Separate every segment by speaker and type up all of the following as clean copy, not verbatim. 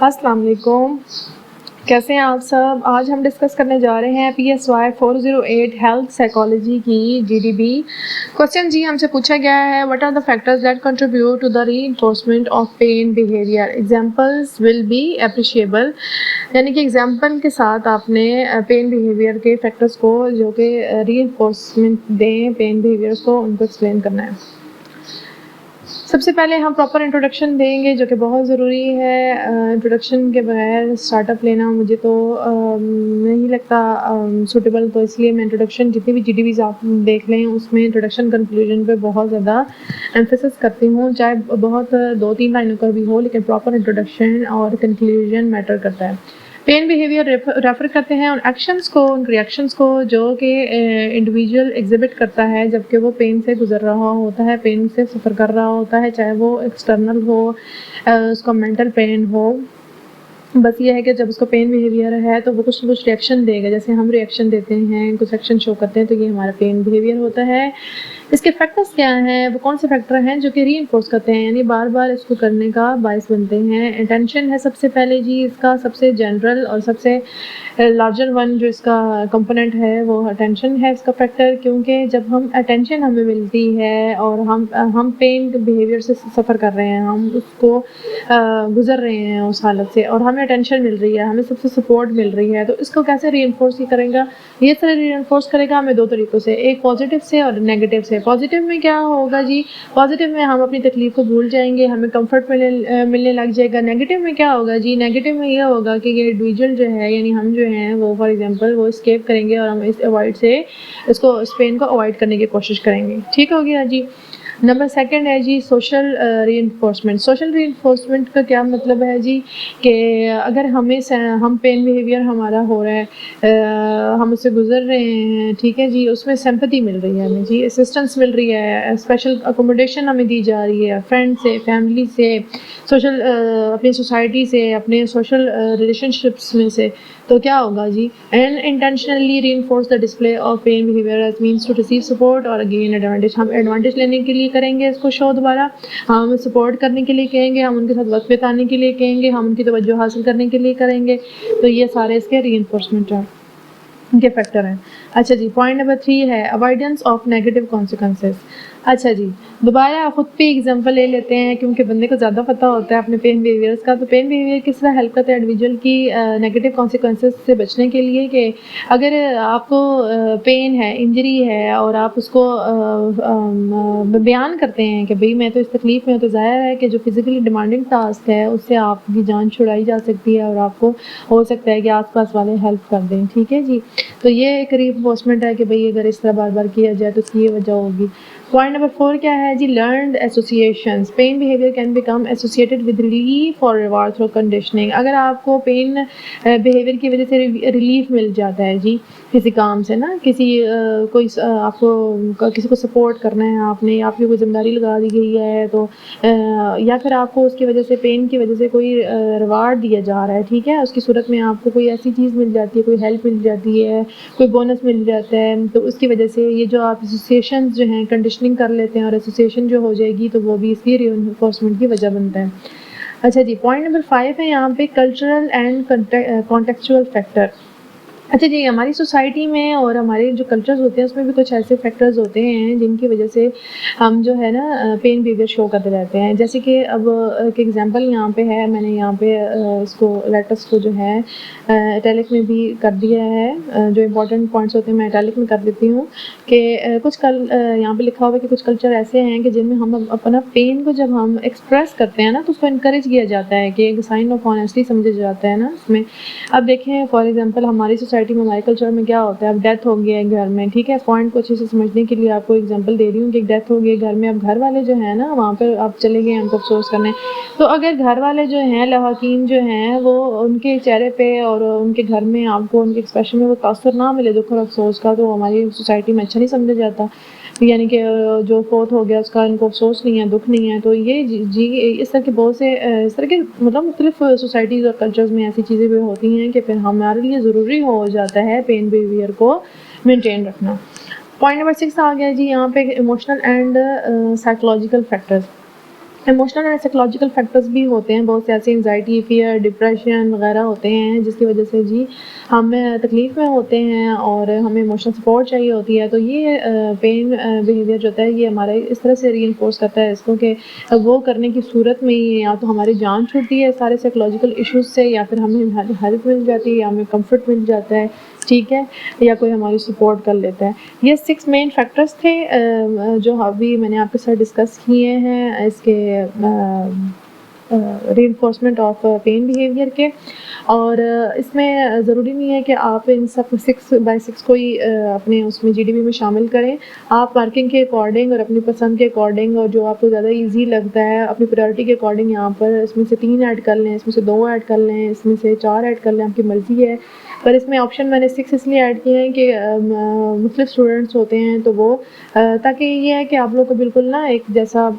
Speaker 1: السلام علیکم، کیسے ہیں آپ سب؟ آج ہم ڈسکس کرنے جا رہے ہیں PSY 408 ہیلتھ سائیکالوجی کی GDB۔ کوشچن جی ہم سے پوچھا گیا ہے what are the factors that contribute to the reinforcement of pain behavior? Examples will be appreciable، یعنی کہ ایگزامپل کے ساتھ آپ نے پین بیہیویئر کے فیکٹرز کو جو کہ ری انفورسمنٹ دیں پین بیہیویئرس کو، ان کو ایکسپلین کرنا ہے۔ سب سے پہلے ہم پراپر انٹروڈکشن دیں گے جو کہ بہت ضروری ہے۔ انٹروڈکشن کے بغیر اسٹارٹ اپ لینا مجھے تو نہیں لگتا سوٹیبل، تو اس لیے میں انٹروڈکشن جتنی بھی GDBs آپ دیکھ لیں اس میں انٹروڈکشن کنکلوژن پہ بہت زیادہ ایمفیسس کرتی ہوں، چاہے بہت 2-3 لائنوں کا بھی ہو، لیکن پراپر انٹروڈکشن اور کنکلوژن میٹر کرتا ہے۔ پین بیہیویئر ریفر کرتے ہیں ان ایکشنز کو، ان ریئیکشنز کو جو کہ انڈیویجول ایگزیبٹ کرتا ہے جب کہ وہ پین سے گزر رہا ہوتا ہے، پین سے سفر کر رہا ہوتا ہے، چاہے وہ ایکسٹرنل ہو، اس کو مینٹل پین ہو۔ بس یہ ہے کہ جب اس کو پین بیہیویئر ہے تو وہ کچھ ریئیکشن دے گا، جیسے ہم ریئیکشن دیتے ہیں، کچھ ایکشن شو کرتے ہیں، تو یہ ہمارا پین بیہیویئر ہوتا ہے۔ اس کے فیکٹرز کیا ہیں؟ وہ کون سے فیکٹر ہیں جو کہ ری انفورس کرتے ہیں، یعنی بار بار اس کو کرنے کا باعث بنتے ہیں؟ اٹینشن ہے سب سے پہلے جی، اس کا سب سے جنرل اور سب سے لارجر ون جو اس کا کمپوننٹ ہے وہ اٹینشن ہے اس کا فیکٹر، کیونکہ جب ہم اٹینشن ہمیں ملتی ہے اور ہم پین بیہیویئر سے سفر کر رہے ہیں، ہم اس کو گزر رہے ہیں اس حالت سے، اور ہمیں اٹینشن مل رہی ہے، ہمیں سب سے سپورٹ مل رہی ہے، تو اس کو کیسے ری انفورس کرے گا؟ یہ سارے ری انفورس کرے گا ہمیں 2 طریقوں سے، ایک پازیٹیو سے اور نیگیٹو سے۔ پازیٹیو میں کیا ہوگا جی؟ پازیٹیو میں ہم اپنی تکلیف کو بھول جائیں گے، ہمیں کمفرٹ ملنے لگ جائے گا۔ نیگیٹو میں کیا ہوگا جی؟ نیگیٹو میں یہ ہوگا کہ یہ انڈیویجول جو ہے، یعنی ہم جو ہیں وہ فار ایگزامپل وہ اسکیپ کریں گے اور ہم اس پین کو اوائڈ کرنے کی کوشش کریں گے۔ ٹھیک ہو گیا جی۔ نمبر 2 ہے جی سوشل ری انفورسمنٹ۔ سوشل ری انفورسمنٹ کا کیا مطلب ہے جی؟ کہ اگر ہم پین بیہیویئر ہمارا ہو رہا ہے، ہم اس سے گزر رہے ہیں، ٹھیک ہے جی، اس میں سمپتھی مل رہی ہے ہمیں جی، اسسٹنس مل رہی ہے، اسپیشل اکوموڈیشن ہمیں دی جا رہی ہے فرینڈ سے، فیملی سے، سوشل اپنی سوسائٹی سے، اپنے سوشل ریلیشن شپس میں سے، تو کیا ہوگا جی؟ And intentionally reinforce the display of pain behaviour as means to receive support اور گین ایڈوانٹیج۔ ہم ایڈوانٹیج لینے کے لیے کریں گے اس کو شو دوبارہ، ہم سپورٹ کرنے کے لیے کہیں گے، ہم ان کے ساتھ وقت بتانے کے لیے کہیں گے، ہم ان کی توجہ حاصل کرنے کے لیے کریں گے، تو یہ سارے اس کے ری انفورسمنٹ کے فیکٹر ہیں۔ اچھا جی، پوائنٹ نمبر 3 ہے اوائڈنس آف نیگیٹو کانسیکوینسز۔ اچھا جی، دوبارہ خود پہ ایگزامپل لے لیتے ہیں کیونکہ بندے کو زیادہ پتہ ہوتا ہے اپنے پین بیہیویئرس کا۔ تو پین بیہیویئر کس طرح ہیلپ کرتا ہے انڈیویجول کی نیگیٹو کانسیکوینسز سے بچنے کے لیے، کہ اگر آپ کو پین ہے، انجری ہے، اور آپ اس کو بیان کرتے ہیں کہ بھئی میں تو اس تکلیف میں ہوں، تو ظاہر ہے کہ جو فزیکلی ڈیمانڈنگ ٹاسک ہے اس سے آپ کی جان چھڑائی جا سکتی ہے اور آپ کو ہو سکتا ہے کہ آس پاس والے ہیلپ کر دیں، ٹھیک ہے جی۔ تو یہ ایک ری انفورسمنٹ ہے کہ بھئی اگر اس طرح بار بار کیا جائے تو اس کی یہ وجہ ہوگی۔ پوائنٹ نمبر 4 کیا ہے جی؟ Learned associations. Pain behaviour can become associated with relief اور ریوارڈ تھرو کنڈیشننگ۔ اگر آپ کو پین بیہیویئر کی وجہ سے ریلیف مل جاتا ہے جی کسی کام سے نا، کوئی آپ کو کسی کو سپورٹ کرنا ہے، آپ نے آپ کی کوئی ذمہ داری لگا دی گئی ہے، تو یا پھر آپ کو اس کی وجہ سے پین کی وجہ سے کوئی ریوارڈ دیا جا رہا ہے، ٹھیک ہے، اس کی صورت میں آپ کو کوئی ایسی چیز مل جاتی ہے، کوئی ہیلپ مل جاتی ہے، کوئی بونس مل جاتا ہے، تو اس کی وجہ سے یہ جو آپ ایسوسیشنز جو ہیں کنڈیشننگ کر لیتے ہیں، اور ایسوسیشن جو ہو جائے گی تو وہ بھی اس کی ری انفورسمنٹ کی وجہ بنتا ہے۔ اچھا جی، پوائنٹ نمبر 5 ہے یہاں پہ کلچرل اینڈ کانٹیکچوئل فیکٹر۔ اچھا جی، ہماری سوسائٹی میں اور ہمارے جو کلچرز ہوتے ہیں اس میں بھی کچھ ایسے فیکٹرز ہوتے ہیں جن کی وجہ سے ہم جو ہے نا پین بیہیویئر شو کرتے رہتے ہیں۔ جیسے کہ اب ایک ایگزامپل یہاں پہ ہے، میں نے یہاں پہ اس کو لیٹرس کو جو ہے اٹیلک میں بھی کر دیا ہے، جو امپورٹنٹ پوائنٹس ہوتے ہیں میں اٹیلک میں کر دیتی ہوں، کہ کچھ یہاں پہ لکھا ہوا ہے کہ کچھ کلچر ایسے ہیں کہ جن میں ہم اپنا پین کو جب ہم ایکسپریس کرتے ہیں نا تو اس کو انکریج کیا جاتا ہے، کہ ایک سائن آف آنیسٹی سمجھا جاتا ہے نا اس میں۔ اب دیکھیں فار ایگزامپل ہماری سوسائٹی میں، ہمارے کلچر میں کیا ہوتا ہے، اب ڈیتھ ہو گئی ہے گھر میں، ٹھیک ہے، پوائنٹ کو اچھے سے سمجھنے کے لیے آپ کو ایگزامپل دے رہی ہوں کہ ایک ڈیتھ ہو گئی ہے گھر میں، اب گھر والے جو ہیں نا وہاں پہ آپ چلے گئے ہیں ان کو افسوس کرنے، تو اگر گھر والے جو ہیں لواحقین جو ہیں وہ ان کے چہرے پہ اور ان کے گھر میں آپ کو ان کے ایکسپریشن میں وہ تاثر نہ ملے دکھ اور افسوس کا، تو ہماری سوسائٹی میں اچھا نہیں سمجھا جاتا، یعنی کہ جو فوت ہو گیا اس کا ان کو افسوس نہیں ہے، دکھ نہیں ہے۔ تو یہ جی اس طرح کے بہت سے اس طرح کے مطلب مختلف سوسائٹیز اور کلچرز میں ایسی چیزیں بھی ہوتی ہیں کہ پھر ہمارے لیے ضروری ہو جاتا ہے پین بیہیویئر کو مینٹین رکھنا۔ پوائنٹ نمبر 6 آ گیا جی یہاں پہ emotional and psychological factors. Emotional and psychological factors بھی ہوتے ہیں بہت سے ایسے، انزائٹی، فیئر، ڈپریشن وغیرہ ہوتے ہیں جس کی وجہ سے جی ہم تکلیف میں ہوتے ہیں اور ہمیں ایموشنل سپورٹ چاہیے ہوتی ہے. تو یہ پین بیہیویئر جو ہوتا ہے یہ ہمارے اس طرح سے ری انفورس کرتا ہے اس کو کہ وہ کرنے کی صورت میں یا تو ہماری جان چھوٹتی ہے سارے سائیکولوجیکل ایشوز سے، یا پھر ہمیں ہیلپ مل جاتی ہے یا ہمیں کمفرٹ مل جاتا ہے، ٹھیک ہے، یا کوئی ہماری سپورٹ کر لیتا ہے. یہ 6 مین فیکٹرز تھے جو ابھی میں نے آپ کے ساتھ ڈسکس کیے ہیں اس کے ری انفورسمنٹ آف پین بیہیویئر کے. اور اس میں ضروری نہیں ہے کہ آپ ان سب 6x6 کو ہی اپنے اس میں GDP میں شامل کریں. آپ مارکنگ کے اکارڈنگ اور اپنی پسند کے اکارڈنگ اور جو آپ کو زیادہ ایزی لگتا ہے اپنی پرائورٹی کے اکارڈنگ یہاں پر اس میں سے 3 ایڈ کر لیں، اس میں سے 2 ایڈ کر لیں، اس میں سے 4 ایڈ کر لیں، آپ کی مرضی ہے. پر اس میں آپشن میں نے 6 اس لیے ایڈ کیے ہیں کہ مختلف اسٹوڈنٹس ہوتے ہیں تو وہ تاکہ یہ ہے کہ آپ لوگ کو بالکل نا ایک جیسا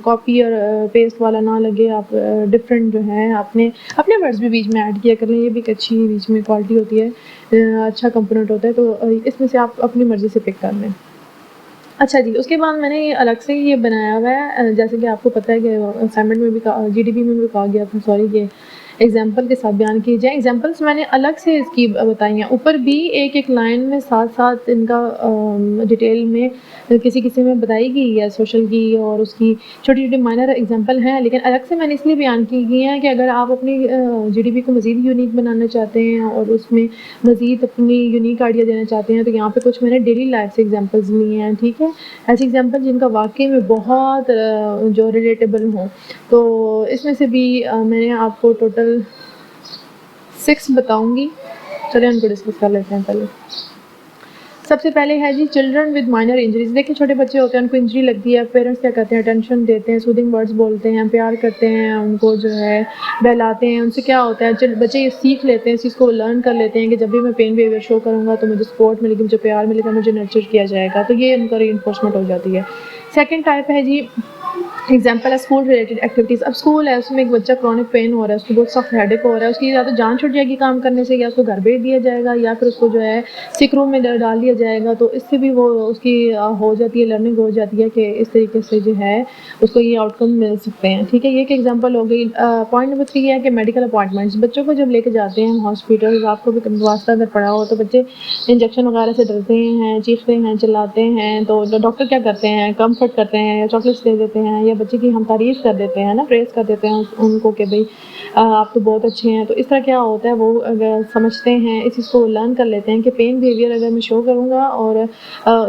Speaker 1: کاپی اور پیسٹ والا نہ لگے. آپ ڈفرینٹ جو ہے اپنے ورڈز بھی بیچ میں ایڈ کیا کر لیں، یہ بھی ایک اچھی بیچ میں کوالٹی ہوتی ہے، اچھا کمپوننٹ ہوتا ہے. تو اس میں سے آپ اپنی مرضی سے پک کر لیں. اچھا جی، اس کے بعد میں نے الگ سے یہ بنایا ہوا ہے جیسے کہ آپ کو پتہ ہے کہ اسائنمنٹ میں بھی GDP میں بھی کہا گیا تھا سوری کہ ایگزامپل کے ساتھ بیان کیے جائیں. ایگزامپلس میں نے الگ سے اس کی بتائی ہیں، اوپر بھی ایک لائن میں ساتھ ان کا ڈیٹیل میں کسی میں بتائی گئی ہے سوشل کی، اور اس کی چھوٹی مائنر ایگزامپل ہیں، لیکن الگ سے میں نے اس لیے بیان کی گئی ہیں کہ اگر آپ اپنی GDP کو مزید یونیک بنانا چاہتے ہیں اور اس میں مزید اپنی یونیک آئیڈیا دینا چاہتے ہیں تو یہاں پہ کچھ میں نے ڈیلی لائف سے ایگزامپلز لی ہیں، ٹھیک ہے، ایسی ایگزامپل جن کا واقعی میں بہت جو ریلیٹیبل ہوں. تو اس میں سے بھی میں نے آپ کو ٹوٹل 6 بتاؤں گی. چلیں ان کو ڈسکس کر لیتے ہیں. پہلے سب سے پہلے ہے جی چلڈرن ود مائنر انجریز. دیکھیں چھوٹے بچے ہوتے ہیں، ان کو انجری لگتی ہے، پیرنٹس کیا کرتے ہیں، اٹینشن دیتے ہیں، سودنگ ورڈز بولتے ہیں، پیار کرتے ہیں، ان کو جو ہے بہلاتے ہیں. ان سے کیا ہوتا ہے بچے یہ سیکھ لیتے ہیں، اس چیز کو لرن کر لیتے ہیں کہ جب بھی میں پین بیہیویئر شو کروں گا تو مجھے سپورٹ ملے گی، مجھے پیار ملے گا، مجھے نرچر کیا جائے گا. تو یہ ان کا ری انفورسمنٹ ہو جاتی ہے. سیکنڈ ٹائپ ہے جی ایگزامپل ہے اسکول ریلیٹڈ ایکٹیویٹیز. اب اسکول ہے، اس میں ایک بچہ کرونک پین ہو رہا ہے، اس کو بہت سخت ہیڈیک ہو رہا ہے، اس کی یا تو جان چھوٹ جائے گی کام کرنے سے، یا اس کو گھر بھیج دیا جائے گا، یا پھر اس کو جو ہے سک روم میں ڈال دیا جائے گا. تو اس سے بھی وہ اس کی ہو جاتی ہے، لرننگ ہو جاتی ہے کہ اس طریقے سے جو ہے اس کو یہ آؤٹ کم مل سکتے ہیں، ٹھیک ہے. یہ ایک ایگزامپل ہو گئی. پوائنٹ نمبر 3 ہے کہ میڈیکل اپوائنٹمنٹس. بچوں کو جب لے کے جاتے ہیں ہاسپٹل، آپ کو بھی واسطہ اگر پڑا ہو تو بچے انجیکشن وغیرہ سے ڈرتے ہیں، چیختے ہیں، چلاتے ہیں، تو ڈاکٹر کیا کرتے ہیں، کمفرٹ کرتے ہیں یا چاکلیٹس دے دیتے ہیں، یا بچے کی ہم تعریف کر دیتے ہیں نا، پریز کر دیتے ہیں ان کو کہ بھائی آپ تو بہت اچھے ہیں. تو اس طرح کیا ہوتا ہے وہ اگر سمجھتے ہیں، اس چیز کو لرن کر لیتے ہیں کہ پین بیہیویئر اگر میں شو کروں گا اور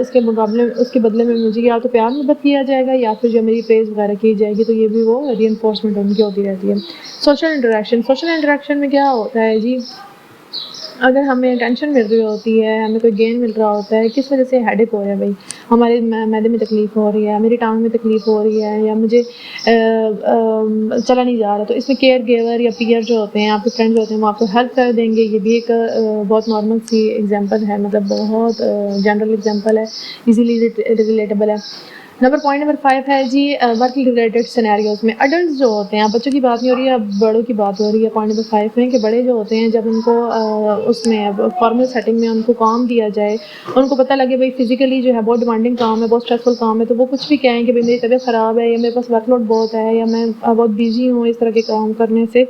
Speaker 1: اس کے بدلے میں مجھے یا تو پیار محبت کیا جائے گا یا پھر جو میری پریز وغیرہ کی جائے گی، تو یہ بھی وہ ری انفورسمنٹ ان کی ہوتی رہتی ہے. سوشل انٹریکشن میں کیا ہوتا ہے جی، اگر ہمیں ٹینشن مل رہی ہوتی ہے، ہمیں کوئی گین مل رہا ہوتا ہے، کس وجہ سے ہیڈیک ہو رہا ہے، بھائی ہمارے معدے میں تکلیف ہو رہی ہے، میری ٹانگ میں تکلیف ہو رہی ہے، یا مجھے چلا نہیں جا رہا، تو اس میں کیئر گیور یا پیئر جو ہوتے ہیں، آپ کے فرینڈ جو ہوتے ہیں وہ آپ کو ہیلپ کر دیں گے. یہ بھی ایک بہت نارمل سی ایگزامپل ہے، مطلب بہت جنرل ایگزامپل ہے، ایزیلی ریلیٹیبل ہے. پوائنٹ نمبر 5 ہے جی ورک ریلیٹڈ سینیریوز میں. ایڈلٹس جو ہوتے ہیں، بچوں کی بات نہیں ہو رہی ہے، اب بڑوں کی بات ہو رہی ہے. پوائنٹ نمبر 5 میں کہ بڑے جو ہوتے ہیں جب ان کو اس میں فارمل سیٹنگ میں ان کو کام دیا جائے، ان کو پتہ لگے بھائی فزیکلی جو ہے بہت ڈیمانڈنگ کام ہے، بہت اسٹریسفل کام ہے، تو وہ کچھ بھی کہیں کہ بھائی میری طبیعت خراب ہے، یا میرے پاس ورک لوڈ بہت ہے، یا میں بہت بیزی ہوں، اس طرح کے کام کرنے سے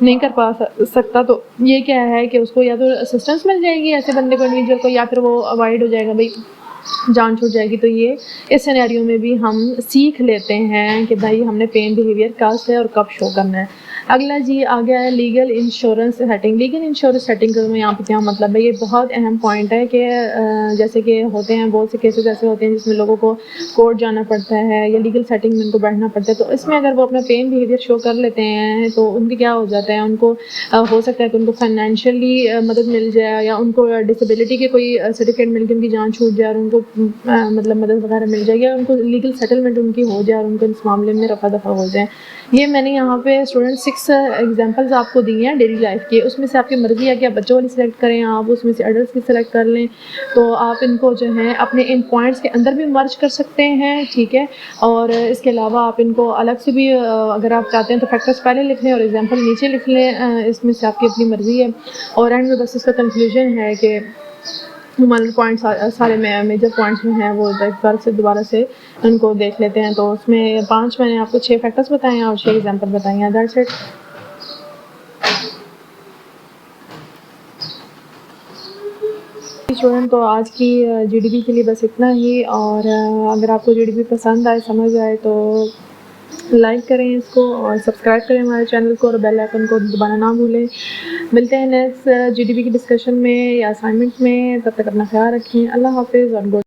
Speaker 1: نہیں کر پا سکتا. تو یہ کیا ہے کہ اس کو یا تو اسسٹنس مل جائے گی ایسے بندے کو، انڈیویجول کو، یا پھر وہ اوائڈ ہو جائے گا، بھائی جان چھوٹ جائے گی. تو یہ اس سینیریو میں بھی ہم سیکھ لیتے ہیں کہ بھائی ہم نے پین بیہیویئر کب سے اور کب شو کرنا ہے. اگلا جی آ گیا ہے legal insurance setting. Legal insurance setting کا میں یہاں پہ کیا مطلب ہے، یہ بہت اہم پوائنٹ ہے کہ جیسے کہ ہوتے ہیں بہت سے کیسز ایسے ہوتے ہیں جس میں لوگوں کو کورٹ جانا پڑتا ہے یا لیگل سیٹنگ میں ان کو بیٹھنا پڑتا ہے. تو اس میں اگر وہ اپنا پین بیہیویئر شو کر لیتے ہیں تو ان کے کیا ہو جاتا ہے، ان کو ہو سکتا ہے کہ ان کو فائنینشلی مدد مل جائے، یا ان کو ڈسیبلٹی کے کوئی سرٹیفکیٹ مل کے ان کی جان چھوٹ جائے اور ان کو مطلب مدد وغیرہ مل جائے، یا ان کو لیگل سیٹلمنٹ ان کی ہو جائے اور ان کو اس معاملے میں رفع دفع ہو جائے. یہ میں نے یہاں پہ اسٹوڈنٹ 6 ایگزامپلز آپ کو دی ہیں ڈیلی لائف کی. اس میں سے آپ کی مرضی ہے کہ آپ بچوں والی سلیکٹ کریں، آپ اس میں سے ایڈلٹس کی سلیکٹ کر لیں. تو آپ ان کو جو ہے اپنے ان پوائنٹس کے اندر بھی مرج کر سکتے ہیں، ٹھیک ہے. اور اس کے علاوہ آپ ان کو الگ سے بھی اگر آپ چاہتے ہیں تو فیکٹرز پہلے لکھ لیں اور ایگزامپل نیچے لکھ لیں، اس میں سے آپ کی اپنی مرضی ہے. اور اینڈ میں بس اس کا کنکلوژن ہے کہ ہمارے پوائنٹس سارے میجر پوائنٹس جو ہیں وہ ایک بار سے دوبارہ سے ان کو دیکھ لیتے ہیں. تو اس میں 5 میں نے آپ کو 6 فیکٹرس بتائے ہیں اور 6 ایگزامپل بتائی ہیں. That's it. اسٹوڈنٹ تو آج کی جی ڈی بی کے لیے بس اتنا ہی. اور اگر آپ کو جی ڈی بی پسند آئے سمجھ آئے تو لائک کریں اس کو اور سبسکرائب کریں ہمارے چینل کو اور بیل آئکن کو دبانا نہ بھولیں. ملتے ہیں نیکسٹ جی ڈی بی کی ڈسکشن میں یا اسائنمنٹ میں. تب تک اپنا خیال رکھیں. اللہ حافظ اور